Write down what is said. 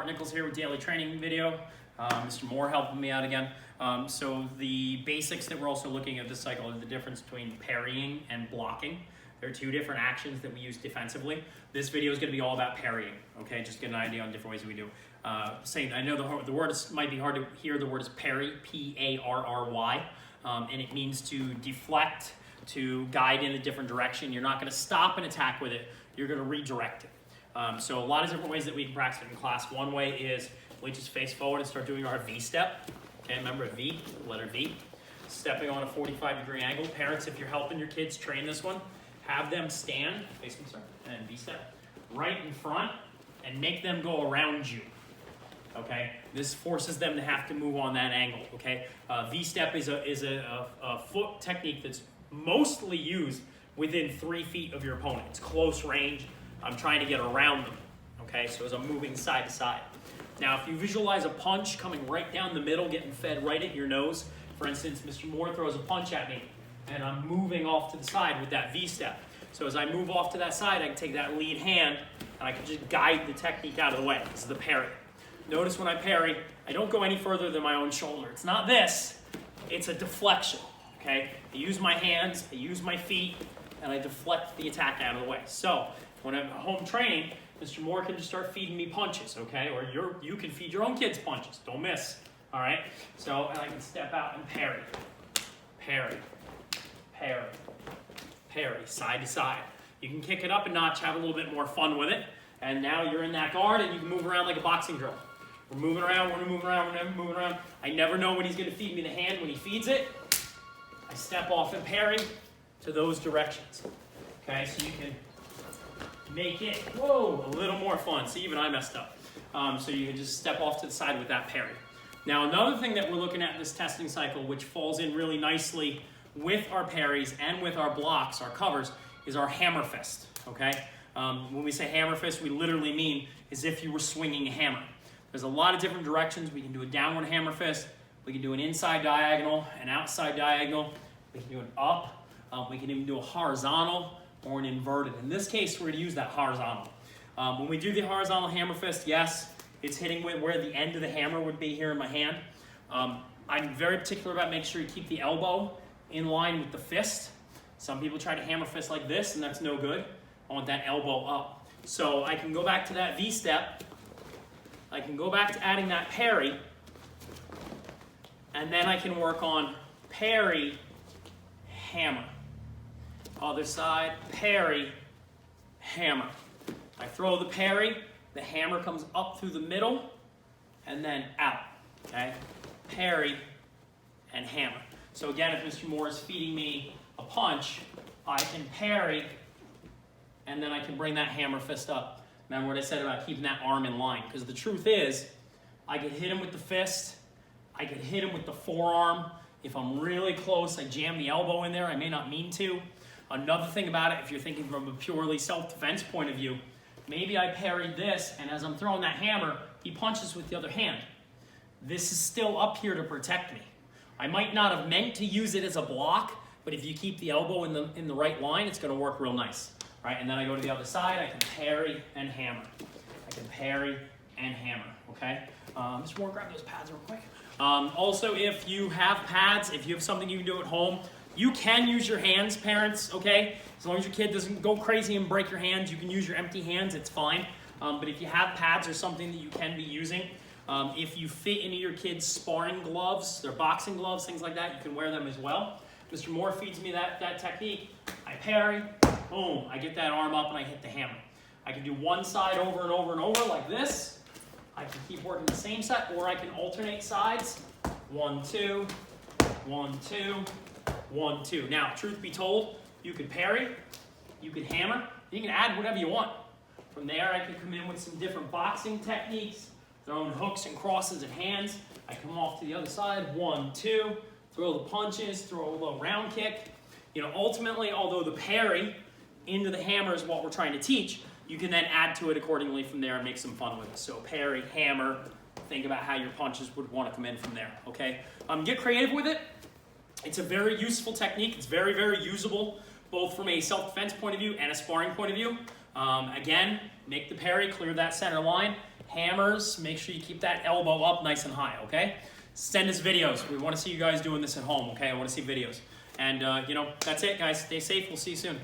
Mark Nichols here with Daily Training Video. Mr. Moore helping me out again. So the basics that we're also looking at this cycle is the difference between parrying and blocking. There are two different actions that we use defensively. This video is going to be all about parrying, okay? Just get an idea on different ways we do. I know the word might be hard to hear. The word is parry, P-A-R-R-Y, and it means to deflect, to guide in a different direction. You're not going to stop an attack with it. You're going to redirect it. So a lot of different ways that we can practice it in class. One way is we just face forward and start doing our V step. Okay, remember V, letter V. Stepping on a 45-degree angle. Parents, if you're helping your kids train this one, have them stand, face them, and V step, right in front, and make them go around you. Okay, this forces them to have to move on that angle. Okay, V step is a foot technique that's mostly used within 3 feet of your opponent. It's close range. I'm trying to get around them, okay? So as I'm moving side to side. Now, if you visualize a punch coming right down the middle, getting fed right at your nose, for instance, Mr. Moore throws a punch at me, and I'm moving off to the side with that V step. So as I move off to that side, I can take that lead hand, and I can just guide the technique out of the way. This is the parry. Notice when I parry, I don't go any further than my own shoulder. It's not this, it's a deflection, okay? I use my hands, I use my feet, and I deflect the attack out of the way. So, when I'm home training, Mr. Moore can just start feeding me punches, okay? Or you can feed your own kids punches. Don't miss, all right? So, and I can step out and parry, parry, parry, parry, side to side. You can kick it up a notch, have a little bit more fun with it, and now you're in that guard and you can move around like a boxing drill. We're moving around, we're moving around, we're moving around. I never know when he's gonna feed me the hand. When he feeds it, I step off and parry to those directions, okay? So you can make it, whoa, a little more fun. See, even I messed up. So you can just step off to the side with that parry. Now, another thing that we're looking at in this testing cycle, which falls in really nicely with our parries and with our blocks, our covers, is our hammer fist, okay? When we say hammer fist, we literally mean as if you were swinging a hammer. There's a lot of different directions. We can do a downward hammer fist. We can do an inside diagonal, an outside diagonal. We can do an up. We can even do a horizontal or an inverted. In this case, we're going to use that horizontal. When we do the horizontal hammer fist, yes, it's hitting with where the end of the hammer would be here in my hand. I'm very particular about making sure you keep the elbow in line with the fist. Some people try to hammer fist like this, and that's no good. I want that elbow up. So I can go back to that V step. I can go back to adding that parry, and then I can work on parry, hammer. Other side, parry, hammer. I throw the parry, the hammer comes up through the middle, and then out, okay? Parry and hammer. So again, if Mr. Moore is feeding me a punch, I can parry, and then I can bring that hammer fist up. Remember what I said about keeping that arm in line, because the truth is, I could hit him with the fist, I could hit him with the forearm. If I'm really close, I jam the elbow in there, I may not mean to. Another thing about it, if you're thinking from a purely self-defense point of view, maybe I parried this, and as I'm throwing that hammer, he punches with the other hand. This is still up here to protect me. I might not have meant to use it as a block, but if you keep the elbow in the right line, it's going to work real nice. All right, and then I go to the other side, I can parry and hammer. I can parry and hammer, okay? Mr. Moore, grab those pads real quick. Also, if you have pads, if you have something you can do at home, you can use your hands, parents, okay? As long as your kid doesn't go crazy and break your hands, you can use your empty hands, it's fine. But if you have pads or something that you can be using, if you fit into your kids' sparring gloves, their boxing gloves, things like that, you can wear them as well. Mr. Moore feeds me that technique. I parry, boom, I get that arm up and I hit the hammer. I can do one side over and over and over like this. I can keep working the same side, or I can alternate sides. 1, 2, 1, 2. 1, 2. Now, truth be told, you could parry, you could hammer, you can add whatever you want. From there, I can come in with some different boxing techniques, throwing hooks and crosses and hands. I come off to the other side, 1, 2, throw the punches, throw a little round kick. You know, ultimately, although the parry into the hammer is what we're trying to teach, you can then add to it accordingly from there and make some fun with it. So parry, hammer, think about how your punches would want to come in from there, okay? Get creative with it. It's a very useful technique. It's very, very usable, both from a self-defense point of view and a sparring point of view. Again, make the parry, clear that center line, hammers, make sure you keep that elbow up nice and high, okay? Send us videos. We want to see you guys doing this at home, okay? I want to see videos. And, you know, that's it, guys. Stay safe. We'll see you soon.